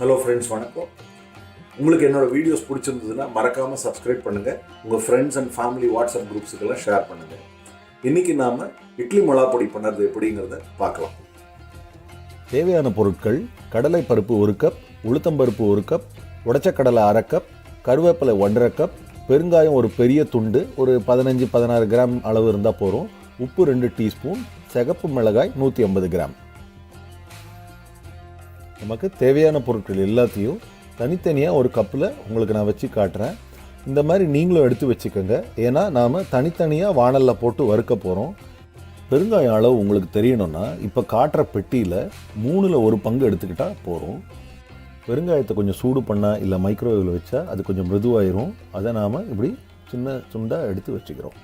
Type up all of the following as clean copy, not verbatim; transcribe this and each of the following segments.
Hello friends, வணக்கம். உங்களுக்கு என்னோட வீடியோஸ் பிடிச்சிருந்ததுன்னா மறக்காமல் சப்ஸ்கிரைப் பண்ணுங்கள். உங்கள் ஃப்ரெண்ட்ஸ் அண்ட் ஃபேமிலி வாட்ஸ்அப் குரூப்ஸுக்கெல்லாம் ஷேர் பண்ணுங்கள். இன்றைக்கி நாம் இட்லி மிளகாய் பொடி பண்ணுறது எப்படிங்கிறத பார்க்கலாம். தேவையான பொருட்கள்: கடலை பருப்பு 1 கப், உளுத்தம்பருப்பு 1 கப், உடைச்சக்கடலை 1/2 கப், கருவேப்பிலை 1½ கப், பெருங்காயம் ஒரு பெரிய துண்டு ஒரு 15-16 கிராம் அளவு இருந்தால் போதும், உப்பு 2 டீஸ்பூன், சிகப்பு மிளகாய் 150 கிராம். நமக்கு தேவையான பொருட்கள் எல்லாத்தையும் தனித்தனியாக ஒரு கப்பில் உங்களுக்கு நான் வச்சு காட்டுறேன். இந்த மாதிரி நீங்களும் எடுத்து வச்சுக்கோங்க. ஏன்னா நாம் தனித்தனியாக வாணலில் போட்டு வறுக்க போகிறோம். பெருங்காயம் அளவு உங்களுக்கு தெரியணும்னா இப்போ காட்டுற பெட்டியில் 1/3 பங்கு எடுத்துக்கிட்டால் போகிறோம். பெருங்காயத்தை கொஞ்சம் சூடு பண்ணால் இல்லை மைக்ரோவேவில் வச்சா அது கொஞ்சம் மிருதுவாயிரும். அதை நாம் இப்படி சின்ன துண்டாக எடுத்து வச்சுக்கிறோம்.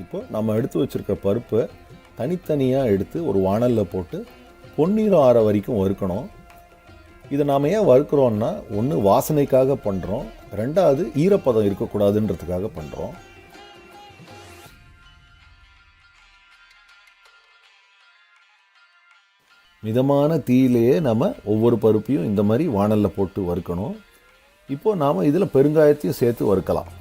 இப்போ நம்ம எடுத்து வச்சுருக்க பருப்பை தனித்தனியாக எடுத்து ஒரு வாணலில் போட்டு பொன்னிறம் ஆற வரைக்கும் வறுக்கணும். இதை நாம் ஏன் வறுக்கிறோன்னா, ஒன்று வாசனைக்காக பண்ணுறோம், 2வது ஈரப்பதம் இருக்கக்கூடாதுன்றதுக்காக பண்ணுறோம். மிதமான தீயிலேயே நம்ம ஒவ்வொரு பருப்பையும் இந்த மாதிரி வாணலில் போட்டு வறுக்கணும். இப்போது நாம் இதில் பெருங்காயத்தையும் சேர்த்து வறுக்கலாம்.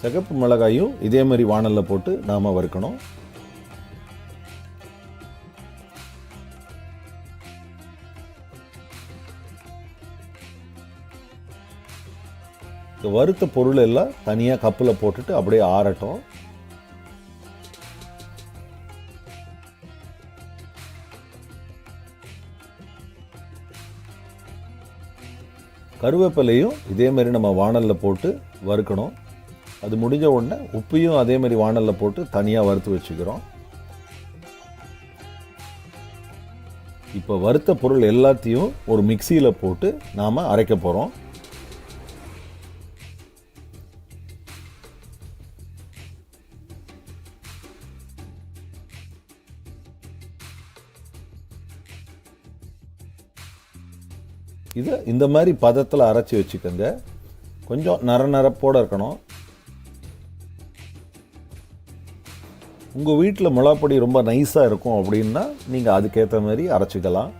சிகப்பு மிளகாயும் இதே மாதிரி வாணலில் போட்டு நாம் வறுக்கணும். வறுத்த பொருள் எல்லாம் தனியாக கப்பில் போட்டுட்டு அப்படியே ஆறட்டும். கருவேப்பிலையும் இதே மாதிரி நம்ம வாணலில் போட்டு வறுக்கணும். அது முடிஞ்ச உடனே உப்பையும் அதே மாதிரி வாணலில் போட்டு தனியாக வறுத்து வச்சுக்கிறோம். இப்போ வறுத்த பொருள் எல்லாத்தையும் ஒரு மிக்சியில் போட்டு நாம் அரைக்க போகிறோம். இதை இந்த மாதிரி பதத்தில் அரைச்சி வச்சுக்கோங்க. கொஞ்சம் நரநரப்போடு இருக்கணும். உங்கள் வீட்டில் மிளகாப்பொடி ரொம்ப நைஸாக இருக்கும் அப்படின்னா நீங்கள் அதுக்கேற்ற மாதிரி அரைச்சிக்கலாம்.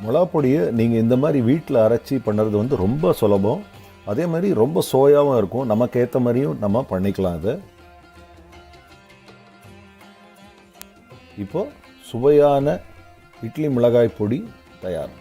மிளகாப்பொடியை நீங்கள் இந்த மாதிரி வீட்டில் அரைச்சி பண்ணுறது வந்து ரொம்ப சுலபம். அதே மாதிரி ரொம்ப சோயாவும் இருக்கும். நமக்கு ஏற்ற மாதிரியும் நம்ம பண்ணிக்கலாம். அது இப்போது சுவையான இட்லி மிளகாய் பொடி தயார்.